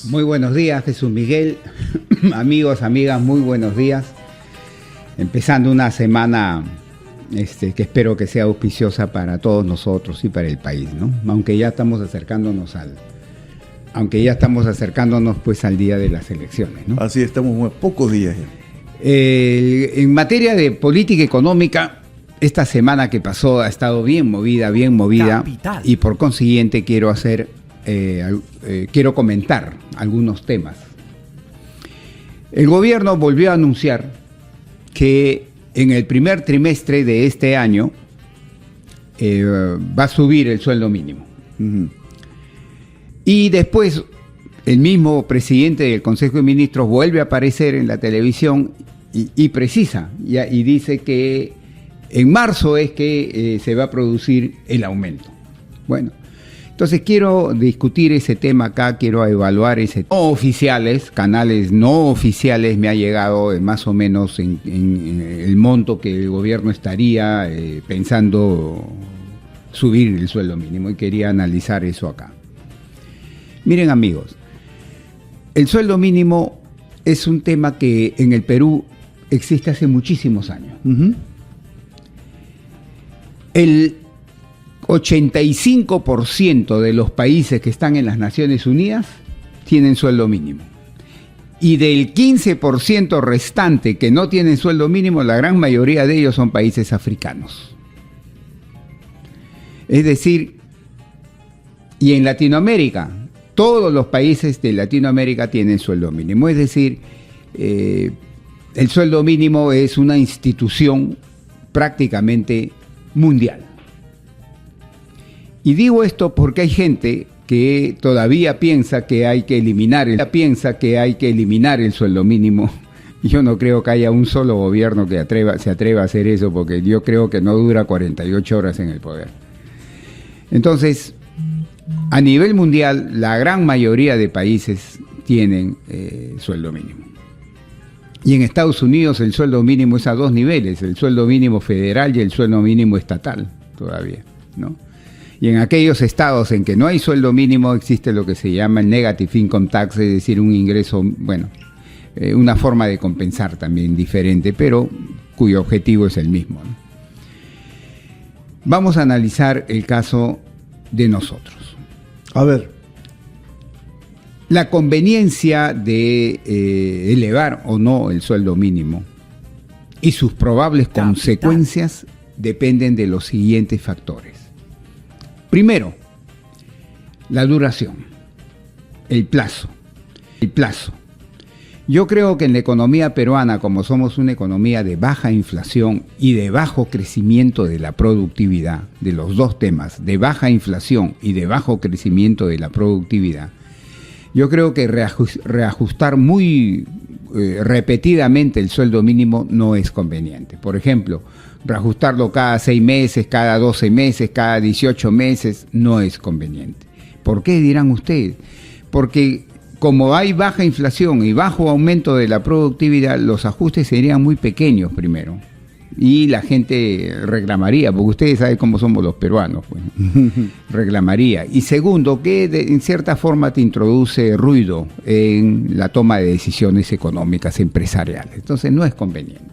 Muy buenos días, Jesús Miguel. Amigos, amigas, muy buenos días. Empezando una semana que espero que sea auspiciosa para todos nosotros y para el país, ¿no? Aunque ya estamos acercándonos pues al día de las elecciones, ¿no? Así estamos pocos días ya. En materia de política económica, esta semana que pasó ha estado bien movida, Capital. y por consiguiente quiero comentar algunos temas. El gobierno volvió a anunciar que en el primer trimestre de este año va a subir el sueldo mínimo. Uh-huh. Y después el mismo presidente del Consejo de Ministros vuelve a aparecer en la televisión y precisa, y dice que en marzo es que se va a producir el aumento. Bueno, entonces quiero discutir ese tema acá, quiero evaluar ese no oficiales, canales no oficiales, me ha llegado más o menos en el monto que el gobierno estaría pensando subir el sueldo mínimo, y quería analizar eso acá. Miren, amigos, el sueldo mínimo es un tema que en el Perú existe hace muchísimos años. Uh-huh. El 85% de los países que están en las Naciones Unidas tienen sueldo mínimo. Y del 15% restante que no tienen sueldo mínimo, la gran mayoría de ellos son países africanos. Es decir, y en Latinoamérica, todos los países de Latinoamérica tienen sueldo mínimo. Es decir, el sueldo mínimo es una institución prácticamente mundial. Y digo esto porque hay gente que todavía piensa que hay que eliminar el sueldo mínimo. Yo no creo que haya un solo gobierno que se atreva a hacer eso, porque yo creo que no dura 48 horas en el poder. Entonces, a nivel mundial, la gran mayoría de países tienen sueldo mínimo. Y en Estados Unidos el sueldo mínimo es a dos niveles, el sueldo mínimo federal y el sueldo mínimo estatal todavía, ¿no? Y en aquellos estados en que no hay sueldo mínimo existe lo que se llama el negative income tax, es decir, un ingreso, una forma de compensar también diferente, pero cuyo objetivo es el mismo, ¿no? Vamos a analizar el caso de nosotros. A ver. La conveniencia de elevar o no el sueldo mínimo y sus probables consecuencias dependen de los siguientes factores. Primero, la duración, el plazo. Yo creo que en la economía peruana, como somos una economía de baja inflación y de bajo crecimiento de la productividad, de los dos temas, de baja inflación y de bajo crecimiento de la productividad, yo creo que reajustar muy repetidamente el sueldo mínimo no es conveniente. Por ejemplo, reajustarlo cada 6 meses, cada 12 meses, cada 18 meses, no es conveniente. ¿Por qué, dirán ustedes? Porque como hay baja inflación y bajo aumento de la productividad, los ajustes serían muy pequeños primero. Y la gente reclamaría, porque ustedes saben cómo somos los peruanos, pues. Reclamaría. Y segundo, que en cierta forma te introduce ruido en la toma de decisiones económicas empresariales. Entonces no es conveniente.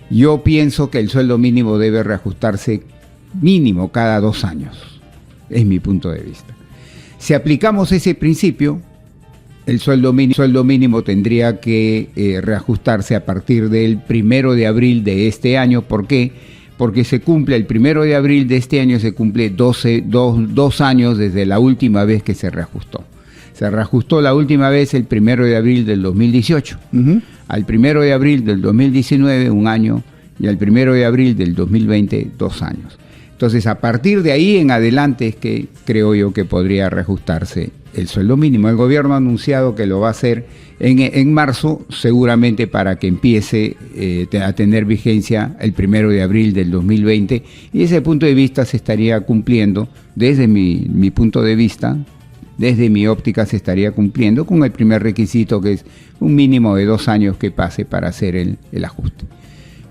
Yo pienso que el sueldo mínimo debe reajustarse mínimo cada 2 años. Es mi punto de vista. Si aplicamos ese principio, el sueldo mínimo tendría que reajustarse a partir del 1 de abril de este año. ¿Por qué? Porque se cumple el 1 de abril de este año, se cumple 2 años desde la última vez que se reajustó. Se reajustó la última vez el 1 de abril del 2018. Uh-huh. Al 1 de abril del 2019, 1 año, y al 1 de abril del 2020, 2 años. Entonces, a partir de ahí en adelante es que creo yo que podría reajustarse el sueldo mínimo. El gobierno ha anunciado que lo va a hacer en marzo, seguramente para que empiece a tener vigencia el 1 de abril del 2020, y ese punto de vista se estaría cumpliendo, desde mi punto de vista, desde mi óptica se estaría cumpliendo con el primer requisito, que es un mínimo de 2 años que pase para hacer el ajuste.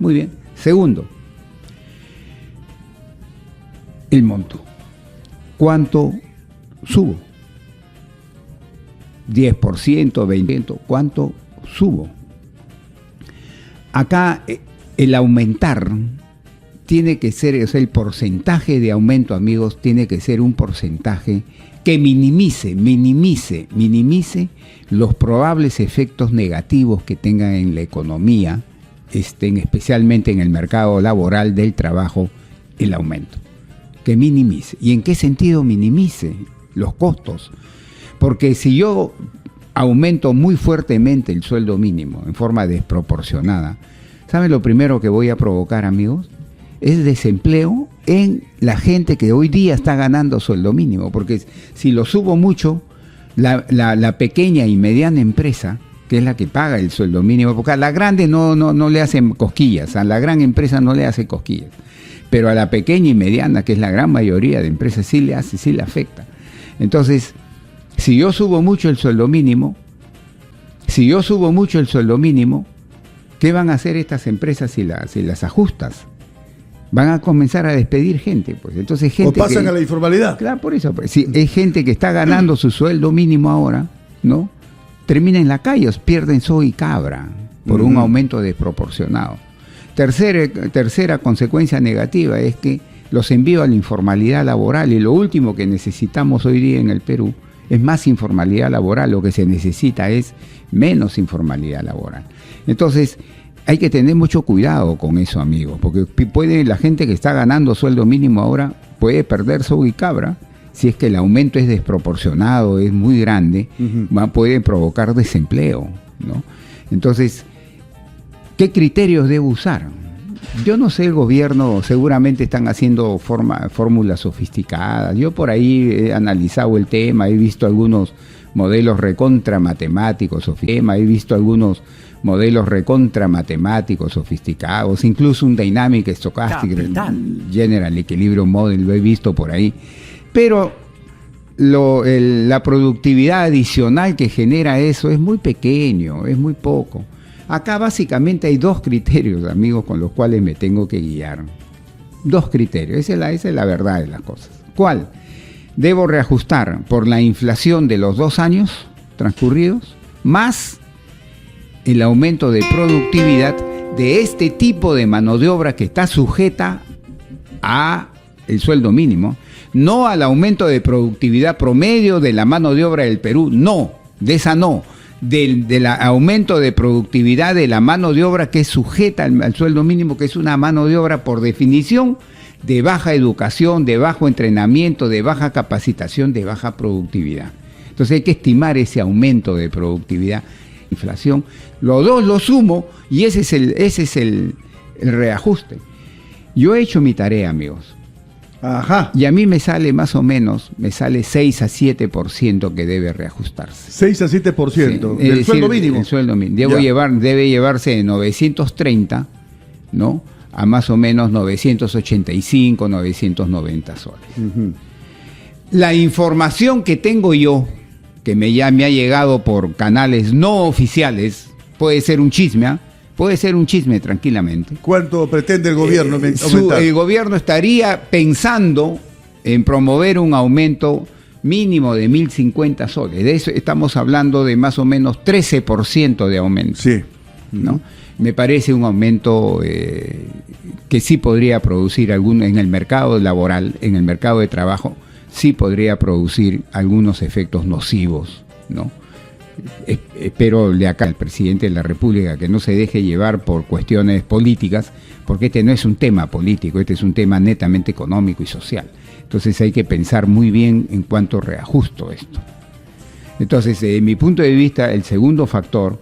Muy bien. Segundo, el monto. ¿Cuánto subo? 10%, 20%, ¿cuánto subo? Acá el aumentar tiene que ser, o sea, el porcentaje de aumento, amigos, tiene que ser un porcentaje que minimice los probables efectos negativos que tengan en la economía, especialmente en el mercado laboral del trabajo, el aumento. Que minimice. ¿Y en qué sentido minimice? Los costos. Porque si yo aumento muy fuertemente el sueldo mínimo en forma desproporcionada, ¿saben lo primero que voy a provocar, amigos? Es desempleo en la gente que hoy día está ganando sueldo mínimo, porque si lo subo mucho, la pequeña y mediana empresa, que es la que paga el sueldo mínimo, porque a la grande no le hacen cosquillas, a la gran empresa no le hace cosquillas, pero a la pequeña y mediana, que es la gran mayoría de empresas, sí le afecta. Entonces, si yo subo mucho el sueldo mínimo, ¿qué van a hacer estas empresas si las ajustas? Van a comenzar a despedir gente, pues. Entonces, gente o pasan a la informalidad. Claro, por eso. Pues, si es gente que está ganando su sueldo mínimo ahora, ¿no? Termina en la calle, pierden soy y cabra por un aumento desproporcionado. Tercera consecuencia negativa es que los envío a la informalidad laboral, y lo último que necesitamos hoy día en el Perú es más informalidad laboral. Lo que se necesita es menos informalidad laboral. Entonces, hay que tener mucho cuidado con eso, amigos, porque la gente que está ganando sueldo mínimo ahora puede perder soy y cabra si es que el aumento es desproporcionado, es muy grande, puede provocar desempleo, ¿no? Entonces, ¿qué criterios debo usar? Yo no sé, el gobierno seguramente están haciendo fórmulas sofisticadas. Yo por ahí he analizado el tema, he visto algunos modelos recontra matemáticos sofisticados, incluso un Dynamic Stochastic General Equilibrium Model, lo he visto por ahí. Pero la productividad adicional que genera eso es muy pequeño, es muy poco. Acá básicamente hay dos criterios, amigos, con los cuales me tengo que guiar. Dos criterios, esa es la verdad de las cosas. ¿Cuál? Debo reajustar por la inflación de los 2 años transcurridos, más el aumento de productividad de este tipo de mano de obra que está sujeta a el sueldo mínimo, no al aumento de productividad promedio de la mano de obra del Perú, no, de esa no, del aumento de productividad de la mano de obra que es sujeta al sueldo mínimo, que es una mano de obra por definición de baja educación, de bajo entrenamiento, de baja capacitación, de baja productividad. Entonces hay que estimar ese aumento de productividad, inflación, los dos los sumo y ese es el reajuste. Yo he hecho mi tarea, amigos. Ajá. Y a mí me sale más o menos, 6 a 7% que debe reajustarse. 6 a 7% del sueldo mínimo. El sueldo mínimo. Debe llevarse de 930, ¿no?, a más o menos 985, 990 soles. La información que tengo yo, que ya me ha llegado por canales no oficiales, puede ser un chisme, tranquilamente. ¿Cuánto pretende el gobierno aumentar? El gobierno estaría pensando en promover un aumento mínimo de 1.050 soles. De eso estamos hablando de más o menos 13% de aumento. Sí. ¿No? Me parece un aumento que sí podría producir en el mercado laboral, en el mercado de trabajo, sí podría producir algunos efectos nocivos, ¿no? Espero de acá al presidente de la República que no se deje llevar por cuestiones políticas, porque este no es un tema político, este es un tema netamente económico y social. Entonces hay que pensar muy bien en cuanto reajusto esto. Entonces, desde mi punto de vista, el segundo factor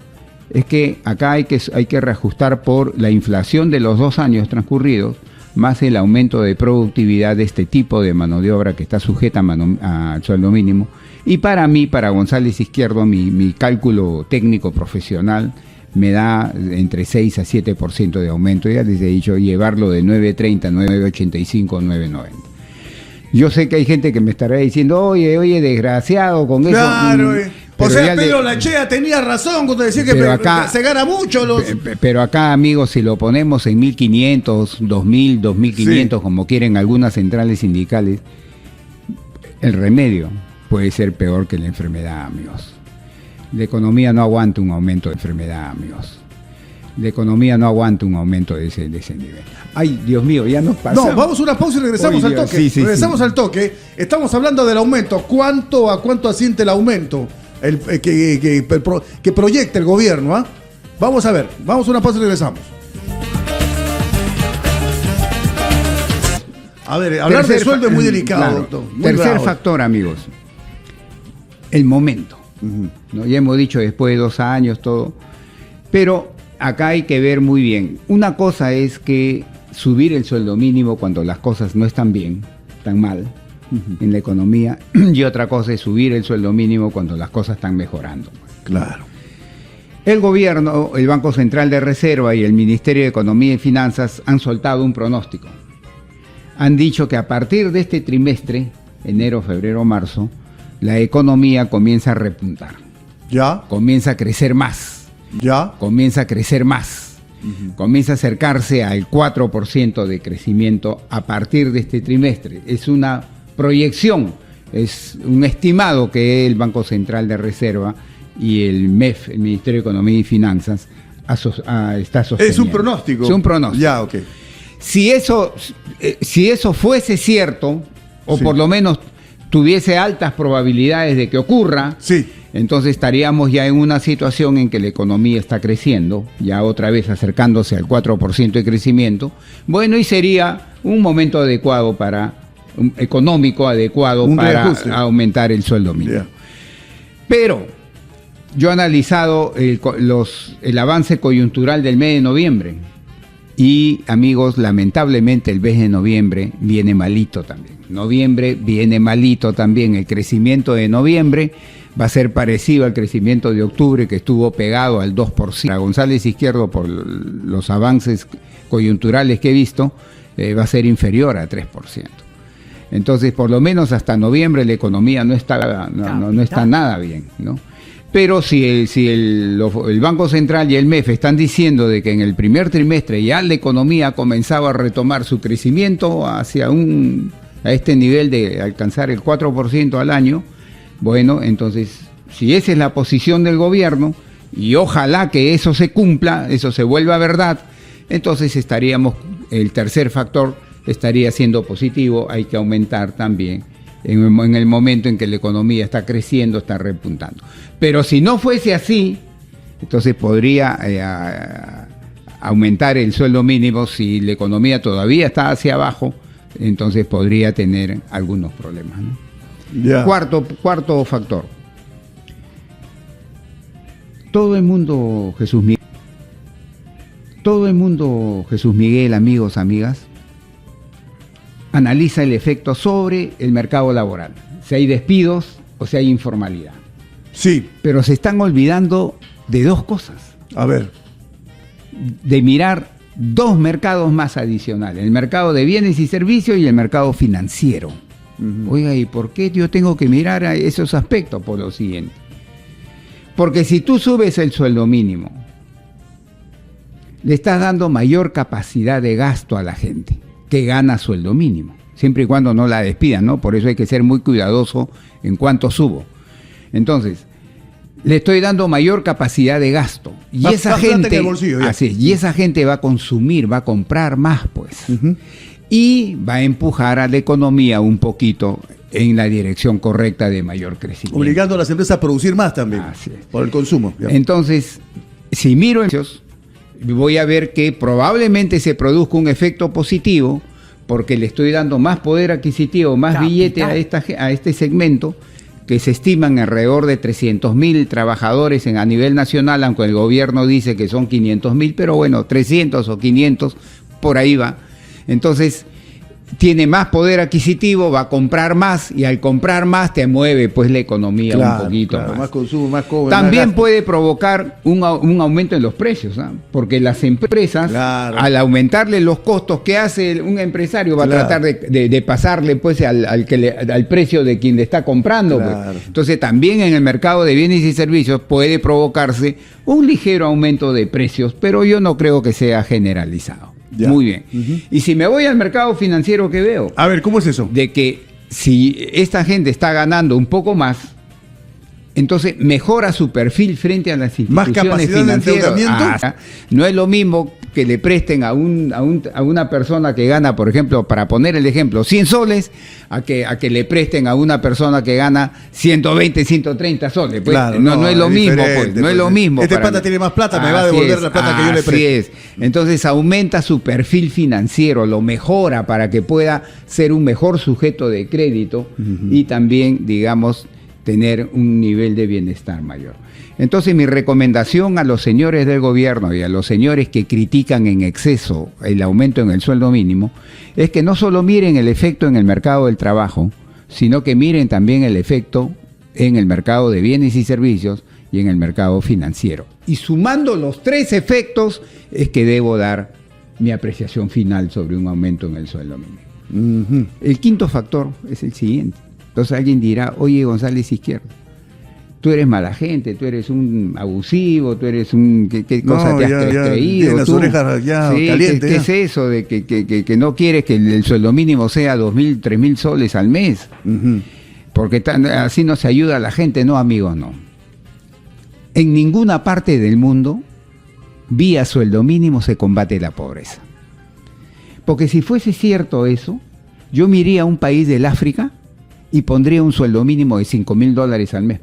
es que acá hay que reajustar por la inflación de los 2 años transcurridos, más el aumento de productividad de este tipo de mano de obra que está sujeta al sueldo mínimo. Y para mí, para González Izquierdo, mi cálculo técnico profesional me da entre 6 a 7% de aumento. Ya les he dicho, llevarlo de 9.30, 9.85, 9.90. Yo sé que hay gente que me estará diciendo, oye, desgraciado con eso. Claro, o sea, Pedro Lachea tenía razón cuando decía que se gana mucho. Pero acá, amigos, si lo ponemos en 1.500, 2.000, 2.500, sí, como quieren algunas centrales sindicales, el remedio puede ser peor que la enfermedad, amigos. La economía no aguanta un aumento de enfermedad, amigos. La economía no aguanta un aumento de ese nivel. Ay, Dios mío, ya nos pasamos. No, vamos a una pausa y regresamos al toque. Regresamos al toque. Estamos hablando del aumento. ¿A cuánto asciende el aumento que proyecta el gobierno? ¿Ah? Vamos a ver. Vamos a una pausa y regresamos. A ver, hablar de sueldo es muy delicado, claro, doctor. Muy tercer bravo. factor, amigos. El momento. ¿No? Ya hemos dicho después de 2 años, todo. Pero acá hay que ver muy bien. Una cosa es que subir el sueldo mínimo cuando las cosas no están bien, están mal en la economía, y otra cosa es subir el sueldo mínimo cuando las cosas están mejorando. Claro. El gobierno, el Banco Central de Reserva y el Ministerio de Economía y Finanzas han soltado un pronóstico. Han dicho que a partir de este trimestre, enero, febrero, marzo, la economía comienza a repuntar. ¿Ya? Comienza a crecer más. ¿Ya? Comienza a crecer más. Comienza a acercarse al 4% de crecimiento a partir de este trimestre. Es una proyección, es un estimado que el Banco Central de Reserva y el MEF, el Ministerio de Economía y Finanzas, está sosteniendo. Es un pronóstico. Es un pronóstico. Ya, ok. Si eso fuese cierto, o sí, por lo menos tuviese altas probabilidades de que ocurra, sí, entonces estaríamos ya en una situación en que la economía está creciendo, ya otra vez acercándose al 4% de crecimiento. Bueno, y sería un momento adecuado económico adecuado para aumentar el sueldo mínimo. Yeah. Pero yo he analizado el avance coyuntural del mes de noviembre. Y, amigos, lamentablemente el mes de noviembre viene malito también. Noviembre viene malito también. El crecimiento de noviembre va a ser parecido al crecimiento de octubre, que estuvo pegado al 2%. A González Izquierdo, por los avances coyunturales que he visto, va a ser inferior a 3%. Entonces, por lo menos hasta noviembre la economía no está nada bien, ¿no? Pero si el Banco Central y el MEF están diciendo de que en el primer trimestre ya la economía comenzaba a retomar su crecimiento a este nivel de alcanzar el 4% al año, bueno, entonces, si esa es la posición del gobierno, y ojalá que eso se cumpla, eso se vuelva verdad, entonces el tercer factor estaría siendo positivo. Hay que aumentar también en el momento en que la economía está creciendo, está repuntando. Pero si no fuese así, entonces podría aumentar el sueldo mínimo. Si la economía todavía está hacia abajo, entonces podría tener algunos problemas, ¿no? Yeah. Cuarto factor. Todo el mundo, Jesús Miguel, amigos, amigas, analiza el efecto sobre el mercado laboral, si hay despidos o si hay informalidad. Sí. Pero se están olvidando de dos cosas. A ver. De mirar dos mercados más adicionales, el mercado de bienes y servicios y el mercado financiero. Oiga, ¿y por qué yo tengo que mirar a esos aspectos? Por lo siguiente. Porque si tú subes el sueldo mínimo, le estás dando mayor capacidad de gasto a la gente que gana sueldo mínimo, siempre y cuando no la despidan, ¿no? Por eso hay que ser muy cuidadoso en cuánto subo. Entonces, le estoy dando mayor capacidad de gasto. Y esa gente, y esa gente va a consumir, va a comprar más, pues. Y va a empujar a la economía un poquito en la dirección correcta de mayor crecimiento. Obligando a las empresas a producir más también, por el consumo. Entonces, si miro en precios, voy a ver que probablemente se produzca un efecto positivo porque le estoy dando más poder adquisitivo, más billete a este segmento, que se estiman alrededor de 300.000 trabajadores a nivel nacional, aunque el gobierno dice que son 500.000, pero bueno, 300 o 500, por ahí va. Entonces, tiene más poder adquisitivo, va a comprar más, y al comprar más te mueve pues la economía un poquito más. Más consumo, más cobre. También puede provocar un aumento en los precios, ¿eh? Porque las empresas, al aumentarle los costos, ¿qué hace un empresario? Va a tratar de pasarle pues al precio de quien le está comprando. Pues. Entonces también en el mercado de bienes y servicios puede provocarse un ligero aumento de precios, pero yo no creo que sea generalizado. Ya. Muy bien. Y si me voy al mercado financiero, ¿qué veo? A ver, ¿cómo es eso? De que si esta gente está ganando un poco más, Entonces mejora su perfil frente a las instituciones ¿Más capacidad financieras. de endeudamiento? No es lo mismo que le presten a una persona que gana, por ejemplo, para poner el ejemplo, 100 soles, a que le presten a una persona que gana 120, 130 soles. Pues, claro, no es lo mismo, pues, no es lo mismo. Este pata tiene más plata, me va a devolver la plata que yo le presto. Así es. Entonces aumenta su perfil financiero, lo mejora para que pueda ser un mejor sujeto de crédito y también, digamos, tener un nivel de bienestar mayor. Entonces mi recomendación a los señores del gobierno y a los señores que critican en exceso el aumento en el sueldo mínimo es que no solo miren el efecto en el mercado del trabajo, sino que miren también el efecto en el mercado de bienes y servicios y en el mercado financiero. Y sumando los tres efectos es que debo dar mi apreciación final sobre un aumento en el sueldo mínimo. El quinto factor es el siguiente. Entonces alguien dirá, oye, González Izquierdo, tú eres mala gente, tú eres un abusivo, tú eres un... ¿Qué cosa te has creído? Las orejas ya calientes. ¿Qué es eso de que no quieres que el sueldo mínimo sea 2.000, 3.000 soles al mes? Porque así no se ayuda a la gente. No, amigo, no. En ninguna parte del mundo, vía sueldo mínimo, se combate la pobreza. Porque si fuese cierto eso, yo me iría a un país del África y pondría un sueldo mínimo de $5.000 al mes.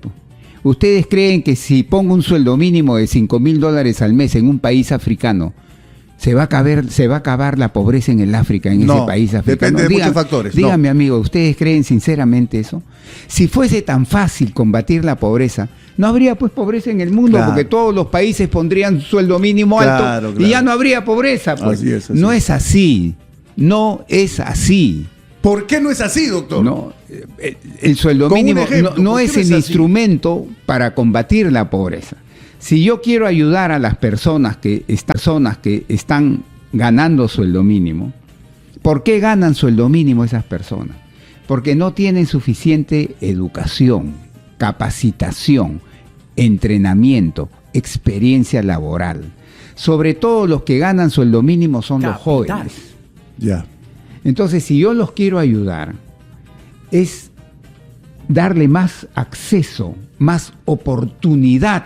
¿Ustedes creen que si pongo un sueldo mínimo de $5.000 al mes en un país africano, se va a acabar la pobreza en el África, en ese país africano? Depende de muchos factores. Díganme, amigo, ¿ustedes creen sinceramente eso? Si fuese tan fácil combatir la pobreza, no habría pues pobreza en el mundo, porque todos los países pondrían sueldo mínimo alto y ya no habría pobreza. Pues. Así es. No es así. No es así. ¿Por qué no es así, doctor? No, el sueldo mínimo no es el instrumento para combatir la pobreza. Si yo quiero ayudar a las personas que están ganando sueldo mínimo, ¿por qué ganan sueldo mínimo esas personas? Porque no tienen suficiente educación, capacitación, entrenamiento, experiencia laboral. Sobre todo los que ganan sueldo mínimo son los jóvenes. Ya. Entonces, si yo los quiero ayudar, es darle más acceso, más oportunidad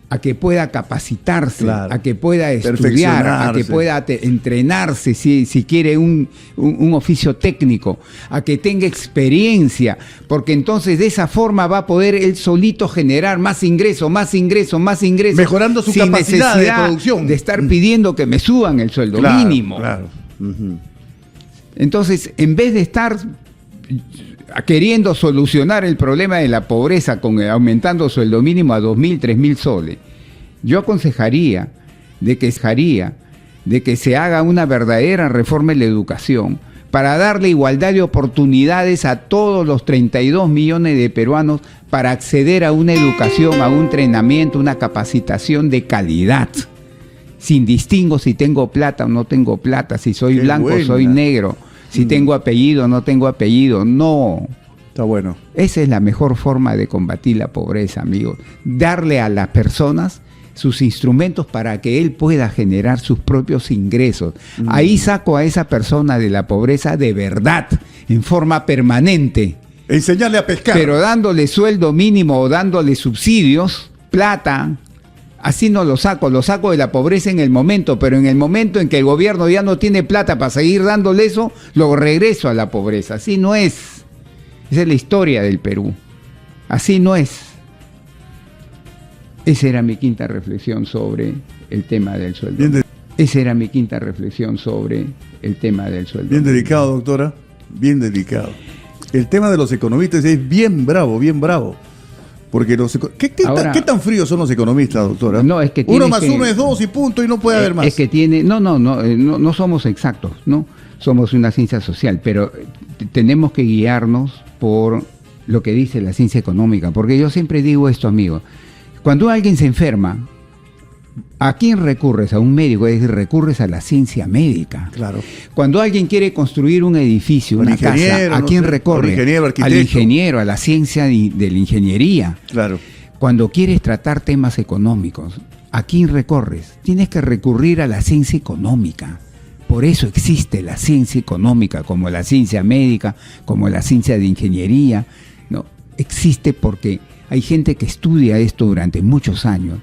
a que pueda capacitarse, a que pueda estudiar, a que pueda entrenarse si quiere un oficio técnico, a que tenga experiencia, porque entonces de esa forma va a poder él solito generar más ingresos, mejorando su capacidad de producción, de estar pidiendo que me suban el sueldo mínimo. Claro. Entonces, en vez de estar queriendo solucionar el problema de la pobreza aumentando sueldo mínimo a 2.000, 3.000 soles, yo aconsejaría de que se haga una verdadera reforma en la educación para darle igualdad de oportunidades a todos los 32 millones de peruanos para acceder a una educación, a un entrenamiento, una capacitación de calidad. Sin distingo si tengo plata o no tengo plata, si soy blanco o soy negro, si tengo apellido o no tengo apellido, no. Está bueno. Esa es la mejor forma de combatir la pobreza, amigos. Darle a las personas sus instrumentos para que él pueda generar sus propios ingresos. Ahí saco a esa persona de la pobreza de verdad, en forma permanente. Enseñarle a pescar. Pero dándole sueldo mínimo o dándole subsidios, plata... Así no lo saco de la pobreza en el momento, pero en el momento en que el gobierno ya no tiene plata para seguir dándole eso, lo regreso a la pobreza. Así no es. Esa es la historia del Perú. Así no es. Esa era mi quinta reflexión sobre el tema del sueldo. Esa era mi quinta reflexión sobre el tema del sueldo. Bien delicado, doctora. Bien delicado. El tema de los economistas es bien bravo, bien bravo. Porque ¿qué tan fríos son los economistas, doctora? No, es que 1 más 1 es 2 y punto, y no puede haber más. Es que no somos exactos, ¿no? Somos una ciencia social, pero tenemos que guiarnos por lo que dice la ciencia económica, porque yo siempre digo esto, amigo. Cuando alguien se enferma, ¿a quién recurres? A un médico, es decir, recurres a la ciencia médica. Claro. Cuando alguien quiere construir un edificio, una casa, ¿a quién recurre? Al ingeniero, a la ciencia de la ingeniería. Claro. Cuando quieres tratar temas económicos, ¿a quién recurres? Tienes que recurrir a la ciencia económica. Por eso existe la ciencia económica, como la ciencia médica, como la ciencia de ingeniería. No, existe porque Hay gente que estudia esto durante muchos años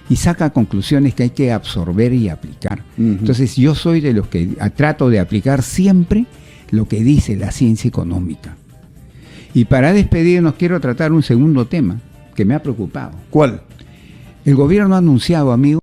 y saca conclusiones que hay que absorber y aplicar. Entonces yo soy de los que trato de aplicar siempre lo que dice la ciencia económica. Y para despedirnos quiero tratar un segundo tema que me ha preocupado. ¿Cuál? El gobierno ha anunciado, amigo,